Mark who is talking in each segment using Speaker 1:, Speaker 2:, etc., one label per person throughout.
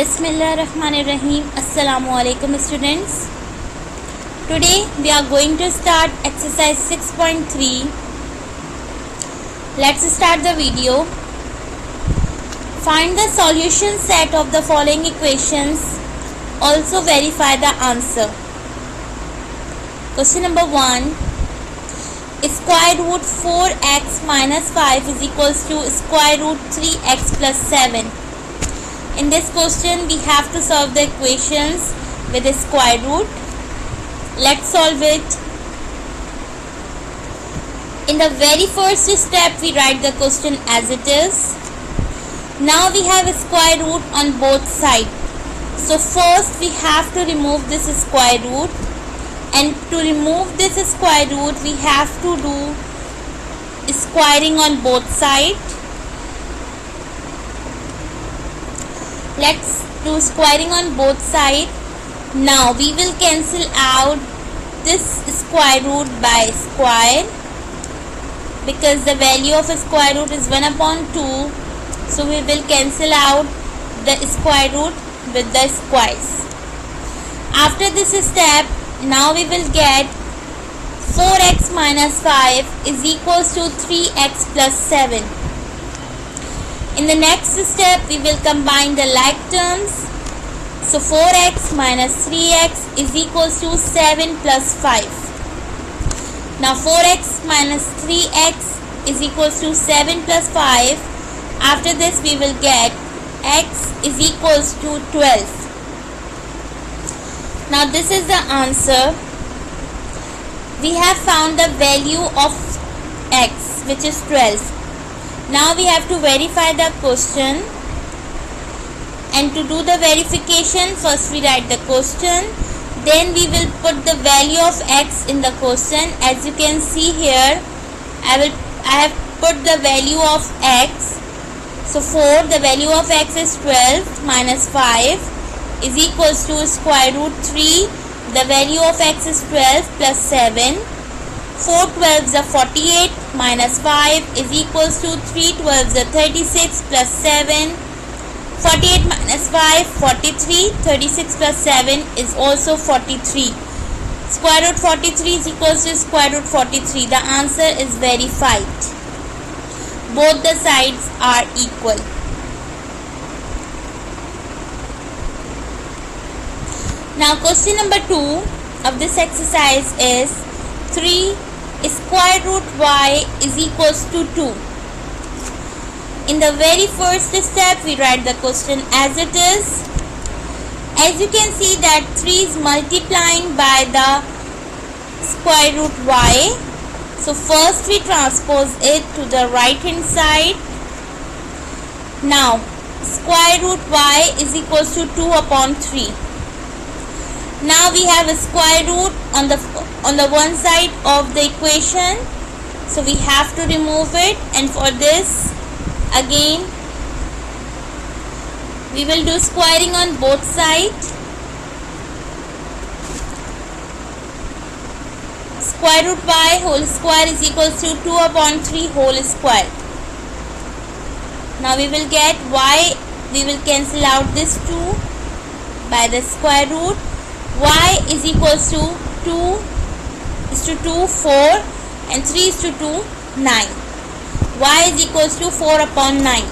Speaker 1: Bismillahirrahmanirrahim. Assalamu alaikum students. Today we are going to start exercise 6.3. Let's start the video. Find the solution set of the following equations. Also verify the answer. Question number 1. Square root 4x minus 5 is equals to square root 3x plus 7. In this question we have to solve the equations with a square root. Let's solve it. In the very first step we write the question as it is. Now we have a square root on both sides. So first we have to remove this square root, and to remove this square root we have to do squaring on both sides. Let's do squaring on both sides. Now we will cancel out this square root by square, because the value of a square root is 1 upon 2. So we will cancel out the square root with the squares. After this step, now we will get 4x minus 5 is equals to 3x plus 7. In the next step, we will combine the like terms. So 4x minus 3x is equals to 7 plus 5. Now 4x minus 3x is equals to 7 plus 5. After this, we will get x is equals to 12. Now this is the answer. We have found the value of x, which is 12. Now we have to verify the question, and to do the verification, first we write the question, then we will put the value of x in the question. As you can see here, I have put the value of x. So 4, the value of x is 12 minus 5 is equals to square root 3. The value of x is 12 plus 7. 4 12s are 48 minus 5 is equals to 3 12s are 36 plus 7. 48 minus 5, 43. 36 plus 7 is also 43. Square root 43 is equals to square root 43. The answer is verified. Both the sides are equal. Now question number 2 of this exercise is 3 square root y is equals to 2. In the very first step we write the question as it is. As you can see that 3 is multiplying by the square root y. So first we transpose it to the right hand side. Now square root y is equals to 2 upon 3. Now we have a square root on the one side of the equation, so we have to remove it, and for this again we will do squaring on both sides. Square root y whole square is equals to 2 upon 3 whole square. Now we will get y, we will cancel out this 2 by the square root. Y is equals to 2 is to 2, 4, and 3 is to 2, 9. Y is equals to 4 upon 9.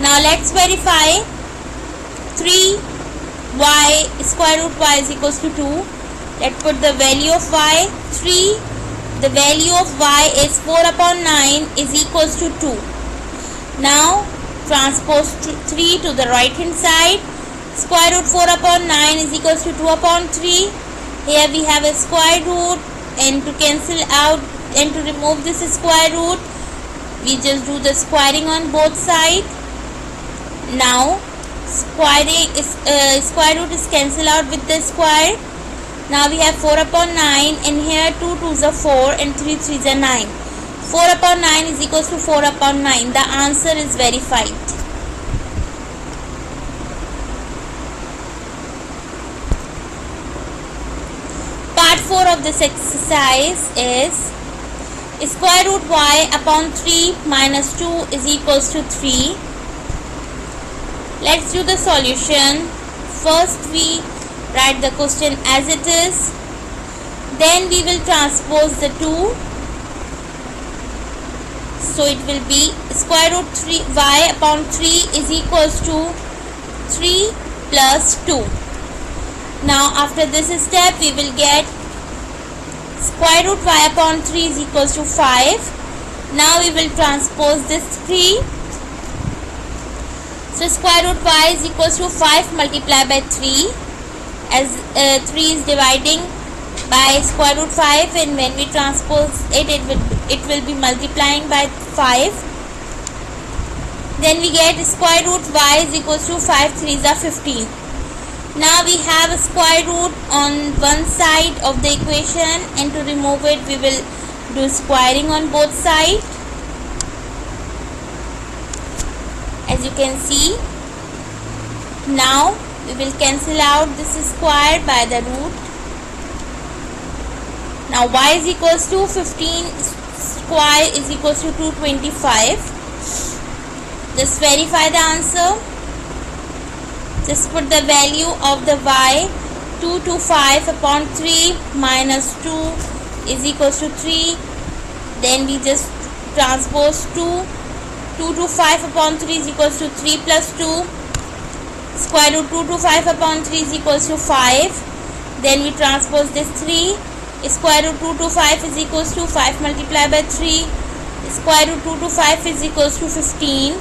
Speaker 1: Now let's verify. 3 y square root y is equals to 2. Let's put the value of y. 3, the value of y is 4 upon 9 is equals to 2. Now transpose 3 to the right hand side. Square root 4 upon 9 is equals to 2 upon 3. Here we have a square root, and to cancel out and to remove this square root, we just do the squaring on both sides. Now square root is cancelled out with the square. Now we have 4 upon 9, and here 2 2s are 4 and 3 3s are 9. 4 upon 9 is equals to 4 upon 9. The answer is verified. Part 4 of this exercise is square root y upon 3 minus 2 is equals to 3. Let's do the solution. First we write the question as it is, then we will transpose the 2. So it will be square root 3 y upon 3 is equals to 3 plus 2. Now after this step we will get square root y upon 3 is equals to 5. Now we will transpose this 3. So square root y is equals to 5 multiplied by 3, as 3 is dividing by square root 5, and when we transpose it will be multiplying by 5. Then we get square root y is equals to 5 3s are 15. Now we have a square root on one side of the equation, and to remove it we will do squaring on both sides. As you can see, now we will cancel out this square by the root. Now y is equals to 15 square is equals to 225. Just verify the answer. Just put the value of the y. 225 upon 3 minus 2 is equals to 3. Then we just transpose 2. 225 upon 3 is equals to 3 plus 2. Square root 225 upon 3 is equals to 5. Then we transpose this 3. Square root 225 is equals to 5 multiplied by 3. Square root 225 is equals to 15.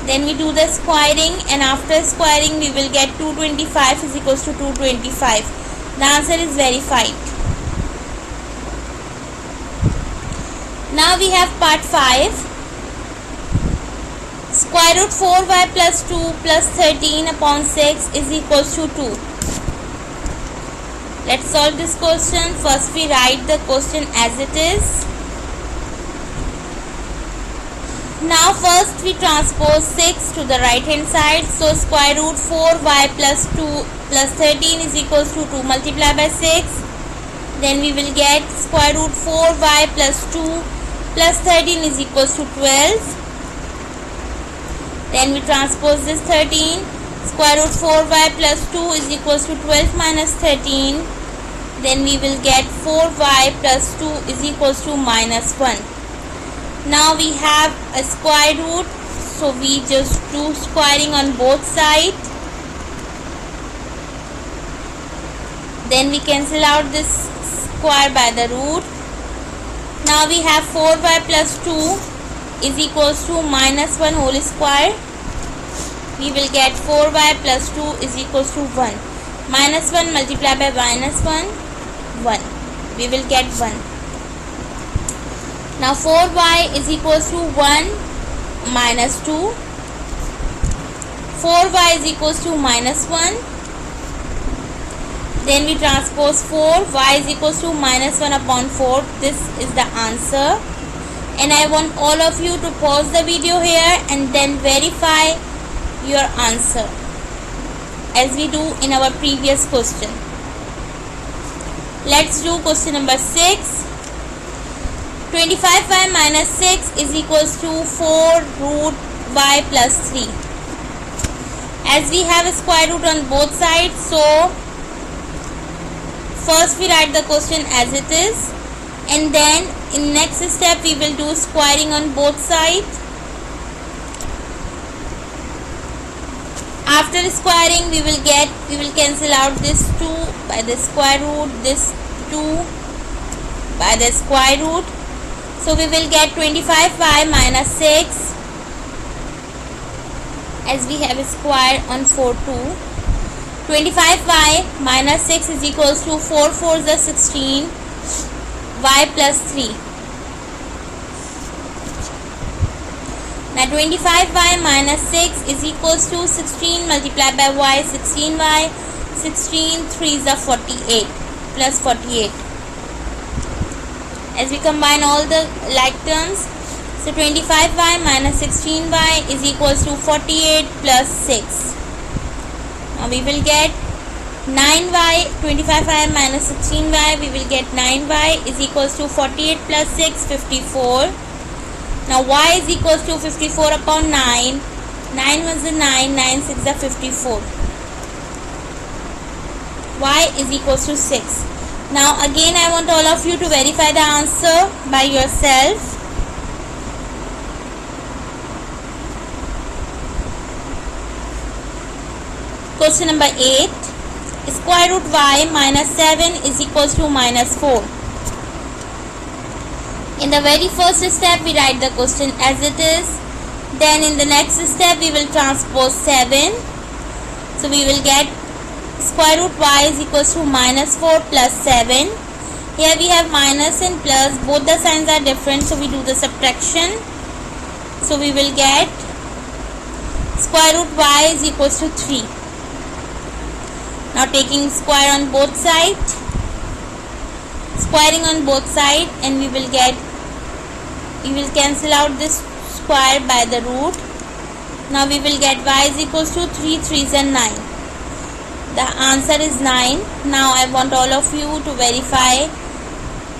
Speaker 1: Then we do the squaring, and after squaring we will get 225 is equals to 225. The answer is verified. Now we have part 5. Square root 4y plus 2 plus 13 upon 6 is equals to 2. Let's solve this question. First we write the question as it is. Now first we transpose 6 to the right hand side. So square root 4y plus 2 plus 13 is equals to 2 multiplied by 6. Then we will get square root 4y plus 2 plus 13 is equals to 12. Then we transpose this 13. Square root 4y plus 2 is equals to 12 minus 13. Then we will get 4y plus 2 is equals to minus 1. Now we have a square root, so we just do squaring on both sides. Then we cancel out this square by the root. Now we have 4y plus 2 is equals to minus 1 whole square. We will get 4y plus 2 is equals to 1. Minus 1 multiplied by minus 1, 1. We will get 1. Now 4y is equals to 1 minus 2. 4y is equals to minus 1. Then we transpose 4. Y is equals to minus 1 upon 4. This is the answer. And I want all of you to pause the video here and then verify your answer as we do in our previous question. Let's do question number 6. 25y minus 6 is equals to 4 root y plus 3. As we have a square root on both sides, so first we write the question as it is, and then in next step we will do squaring on both sides. After squaring we will cancel out this 2 by the square root, this 2 by the square root. So we will get 25y minus 6, as we have a square on 4 2. 25y minus 6 is equals to 4 4s are 16, y plus 3. Now 25y minus 6 is equals to 16 multiplied by y, 16y, 16 3s are 48 plus 48. As we combine all the like terms, so 25y minus 16y is equals to 48 plus 6. Now we will get 9y, 25y minus 16y, we will get 9y is equals to 48 plus 6, 54. Now y is equals to 54 upon 9. 9 1s are 9, 9 6 are 54. Y is equals to 6. Now again I want all of you to verify the answer by yourself. Question number 8. Square root y minus 7 is equals to minus 4. In the very first step we write the question as it is. Then in the next step we will transpose 7. So we will get square root y is equals to minus 4 plus 7. Here we have minus and plus. Both the signs are different. So we do the subtraction. So we will get square root y is equals to 3. Now taking square on both sides, squaring on both sides, and we will cancel out this square by the root. Now we will get y is equals to 3 3s and 9. The answer is 9. Now I want all of you to verify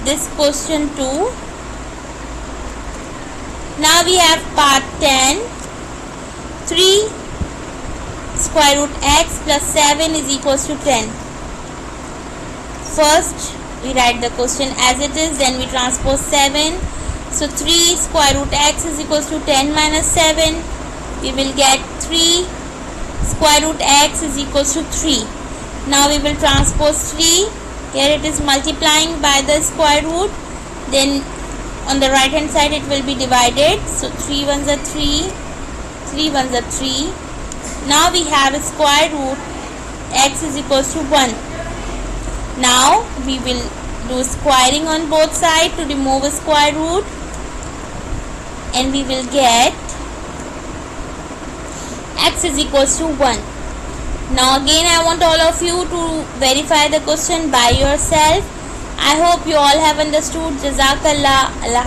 Speaker 1: this question too. Now we have part 10. 3 square root x plus 7 is equals to 10. First we write the question as it is, then we transpose 7. So 3 square root x is equals to 10 minus 7. We will get 3 square root x is equals to 3. Now we will transpose 3. Here it is multiplying by the square root. Then on the right hand side it will be divided. So 3 1s are 3. 3 1s are 3. Now we have a square root x is equals to 1. Now we will do squaring on both sides to remove a square root, and we will get x is equals to 1. Now again I want all of you to verify the question by yourself. I hope you all have understood. Jazakallah. Allah